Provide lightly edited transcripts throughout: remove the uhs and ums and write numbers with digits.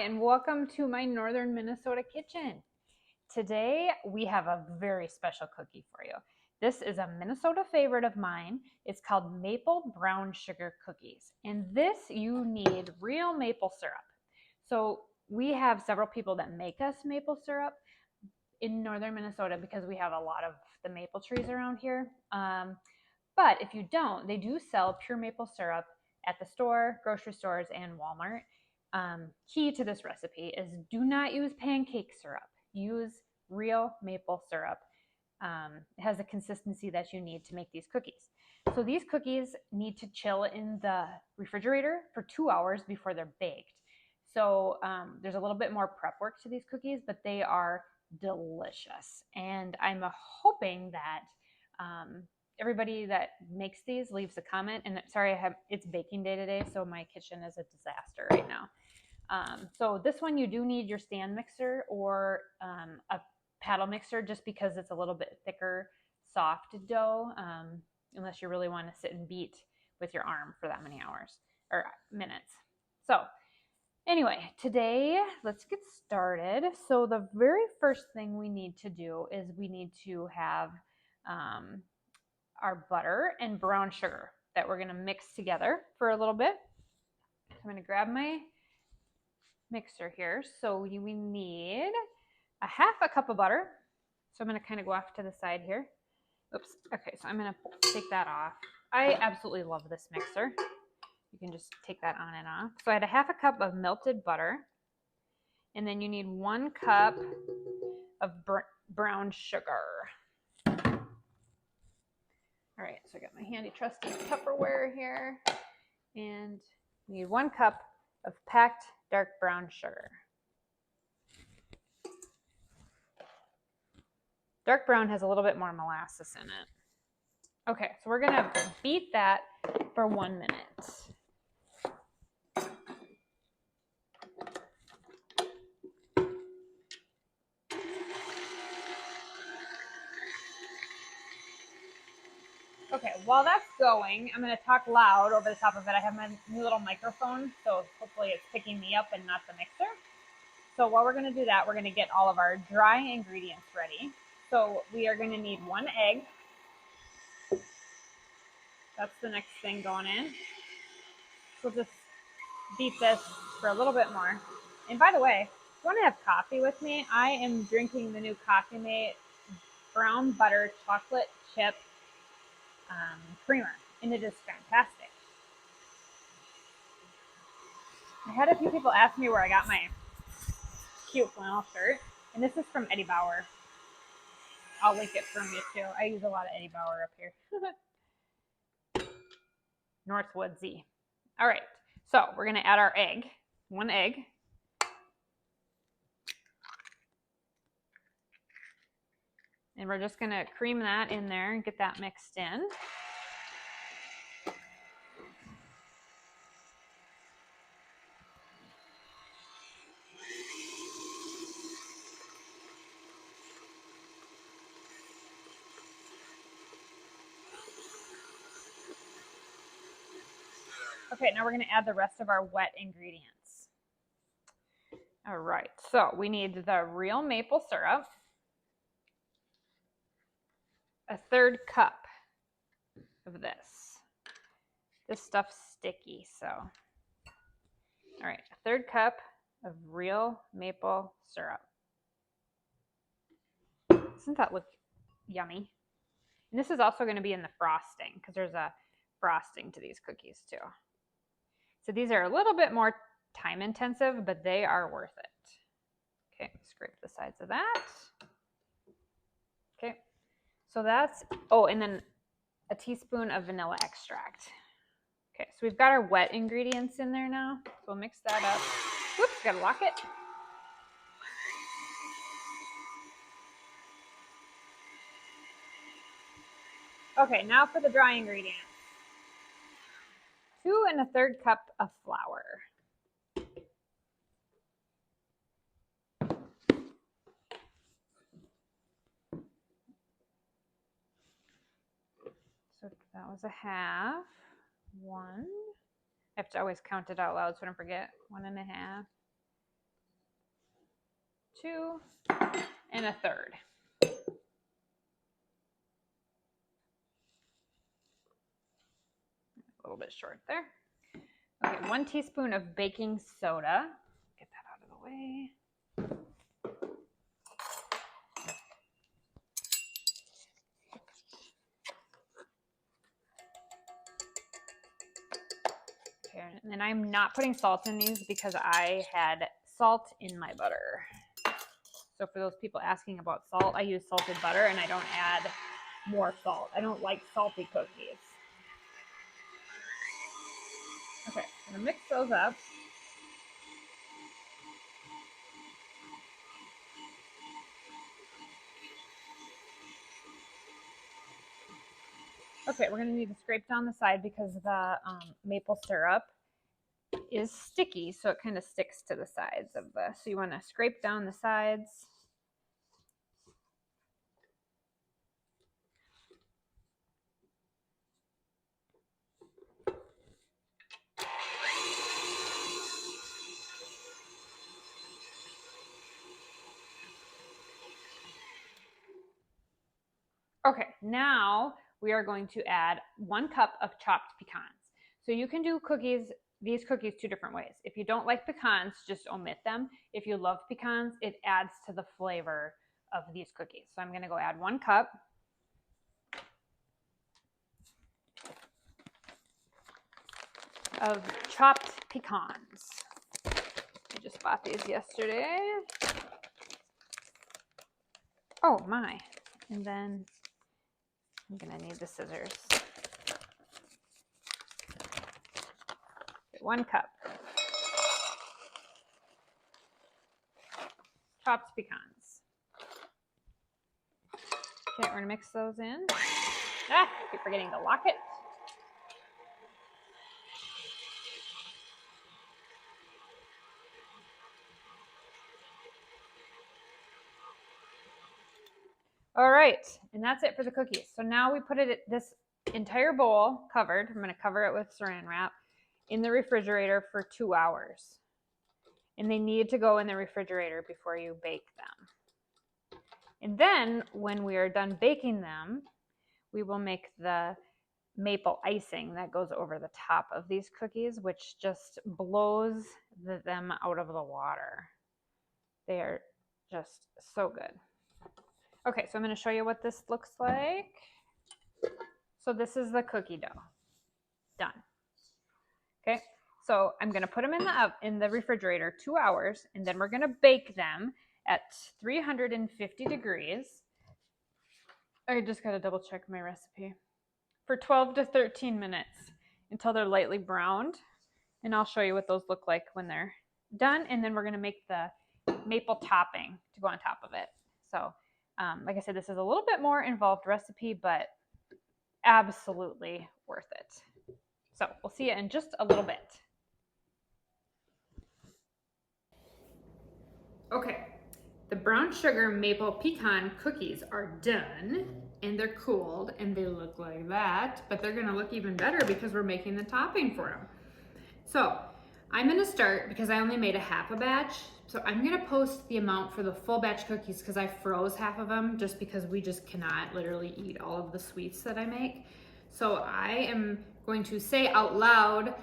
And welcome to my northern Minnesota kitchen. Today we have a very special cookie for you. This is a Minnesota favorite of mine. It's called maple brown sugar cookies. And this you need real maple syrup. So we have several people that make us maple syrup in northern Minnesota because we have a lot of the maple trees around here. But if you don't, they do sell pure maple syrup at the store, grocery stores, and Walmart. Key to this recipe is do not use pancake syrup. Use real maple syrup. It has the consistency that you need to make these cookies. So these cookies need to chill in the refrigerator for 2 hours before they're baked. So there's a little bit more prep work to these cookies, but they are delicious. And I'm hoping that everybody that makes these leaves a comment. And sorry, it's baking day today, so my kitchen is a disaster right now. So this one you do need your stand mixer or a paddle mixer, just because it's a little bit thicker, soft dough, unless you really want to sit and beat with your arm for that many hours or minutes. So anyway, today let's get started. So the very first thing we need to do is we need to have our butter and brown sugar that we're going to mix together for a little bit. So I'm going to grab my mixer here. So we need a half a cup of butter. So I'm going to kind of go off to the side here. Oops. Okay, so I'm going to take that off. I absolutely love this mixer. You can just take that on and off. So I had a half a cup of melted butter. And then you need 1 cup of brown sugar. All right, so I got my handy trusty Tupperware here. And you need 1 cup of packed dark brown sugar. Dark brown has a little bit more molasses in it. Okay, so we're gonna beat that for 1 minute. Okay, while that's going, I'm gonna talk loud over the top of it. I have my new little microphone, so hopefully it's picking me up and not the mixer. So while we're gonna do that, we're gonna get all of our dry ingredients ready. So we are gonna need 1 egg. That's the next thing going in. We'll just beat this for a little bit more. And by the way, if you want to have coffee with me, I am drinking the new Coffee Mate brown butter chocolate chip creamer, and it is fantastic. I had a few people ask me where I got my cute flannel shirt, and this is from Eddie Bauer. I'll link it from you too. I use a lot of Eddie Bauer up here. Northwoodsy. All right, so we're gonna add our egg, 1 egg. And we're just gonna cream that in there and get that mixed in. Okay, now we're going to add the rest of our wet ingredients. All right, so we need the real maple syrup, a 1/3 cup of this. This stuff's sticky, so. All right, a 1/3 cup of real maple syrup. Doesn't that look yummy? And this is also going to be in the frosting, because there's a frosting to these cookies too. So these are a little bit more time intensive, but they are worth it. Okay, scrape the sides of that. Okay, so that's, oh, and then a teaspoon of vanilla extract. Okay, so we've got our wet ingredients in there now. So we'll mix that up. Whoops, gotta lock it. Okay, now for the dry ingredients. 2 1/3 cup of flour. So that was a half. 1. I have to always count it out loud so I don't forget. 1 1/2. 2 and a third. A little bit short there. Okay, 1 teaspoon of baking soda. Get that out of the way. Okay, and then I'm not putting salt in these because I had salt in my butter. So for those people asking about salt, I use salted butter and I don't add more salt. I don't like salty cookies. Okay, I'm gonna mix those up. Okay, we're gonna need to scrape down the side because the maple syrup is sticky, so it kind of sticks to the sides of the, so you wanna scrape down the sides. Okay, now we are going to add 1 cup of chopped pecans. So you can do these cookies 2 different ways. If you don't like pecans, just omit them. If you love pecans, it adds to the flavor of these cookies. So I'm gonna go add 1 cup. Of chopped pecans. I just bought these yesterday. Oh my. And then I'm gonna need the scissors. 1 cup. Chopped pecans. Okay, we're gonna mix those in. I keep forgetting to lock it. All right, and that's it for the cookies. So now we put this entire bowl covered. I'm gonna cover it with saran wrap in the refrigerator for 2 hours. And they need to go in the refrigerator before you bake them. And then when we are done baking them, we will make the maple icing that goes over the top of these cookies, which just blows them out of the water. They are just so good. Okay, so I'm going to show you what this looks like. So this is the cookie dough. Done. Okay, so I'm going to put them in the refrigerator 2 hours, and then we're going to bake them at 350 degrees. I just got to double check my recipe. For 12 to 13 minutes until they're lightly browned. And I'll show you what those look like when they're done. And then we're going to make the maple topping to go on top of it. So like I said, this is a little bit more involved recipe, but absolutely worth it. So we'll see you in just a little bit. Okay, the brown sugar maple pecan cookies are done and they're cooled and they look like that, but they're gonna look even better because we're making the topping for them. So I'm gonna start, because I only made a half a batch, so I'm gonna post the amount for the full batch cookies because I froze half of them just because we just cannot literally eat all of the sweets that I make. So I am going to say out loud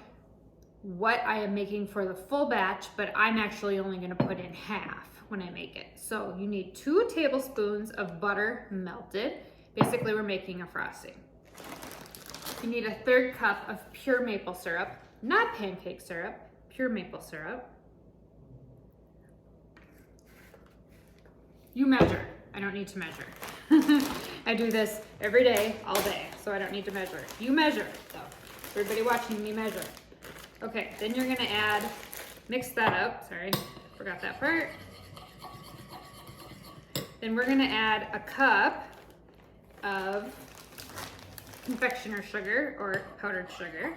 what I am making for the full batch, but I'm actually only gonna put in half when I make it. So you need 2 tablespoons of butter melted. Basically, we're making a frosting. You need a 1/3 cup of pure maple syrup, not pancake syrup, pure maple syrup. You measure. I don't need to measure. I do this every day, all day, so I don't need to measure. You measure. So everybody watching me measure. Okay, then you're gonna mix that up. Sorry, forgot that part. Then we're gonna add a cup of confectioner sugar or powdered sugar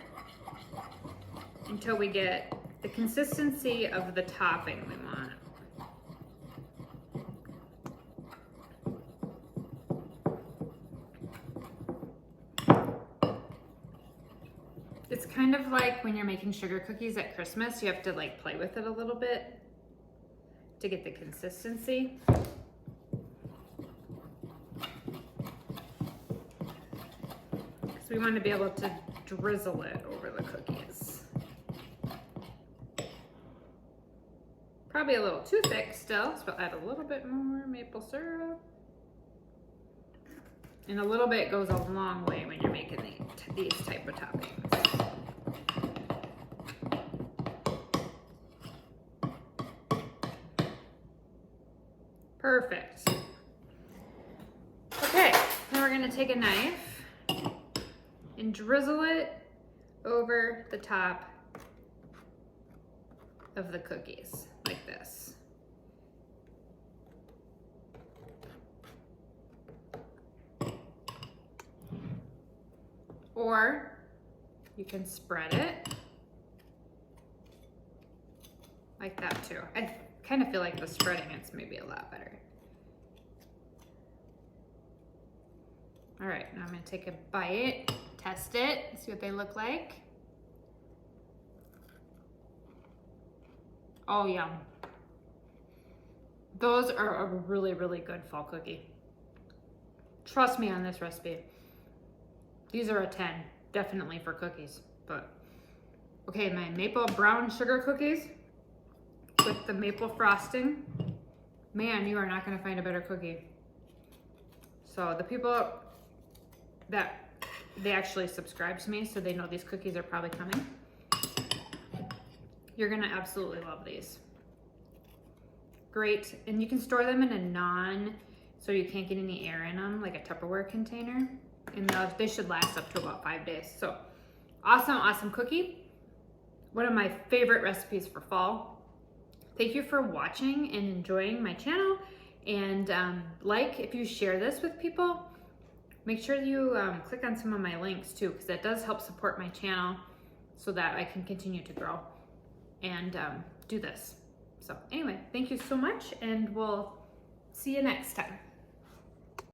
until we get the consistency of the topping we want. It's kind of like when you're making sugar cookies at Christmas, you have to like play with it a little bit to get the consistency. Because we want to be able to drizzle it over the cookies. Probably a little too thick still, so we'll add a little bit more maple syrup. And a little bit goes a long way when you're making these type of toppings. Perfect. Okay, now we're gonna take a knife and drizzle it over the top of the cookies, like this. Or you can spread it like that too. I kind of feel like the spreading it's maybe a lot better. All right, now I'm gonna take a bite, test it, see what they look like. Oh, yum. Those are a really, really good fall cookie. Trust me on this recipe. These are a 10, definitely for cookies. But, okay, my maple brown sugar cookies with the maple frosting. Man, you are not gonna find a better cookie. So the people that, they actually subscribe to me, so they know these cookies are probably coming. You're gonna absolutely love these. Great, and you can store them in a so you can't get any air in them, like a Tupperware container. And they should last up to about 5 days. So awesome, awesome cookie. One of my favorite recipes for fall. Thank you for watching and enjoying my channel. And if you share this with people, make sure you click on some of my links too, because that does help support my channel so that I can continue to grow and do this. So anyway, thank you so much, and we'll see you next time.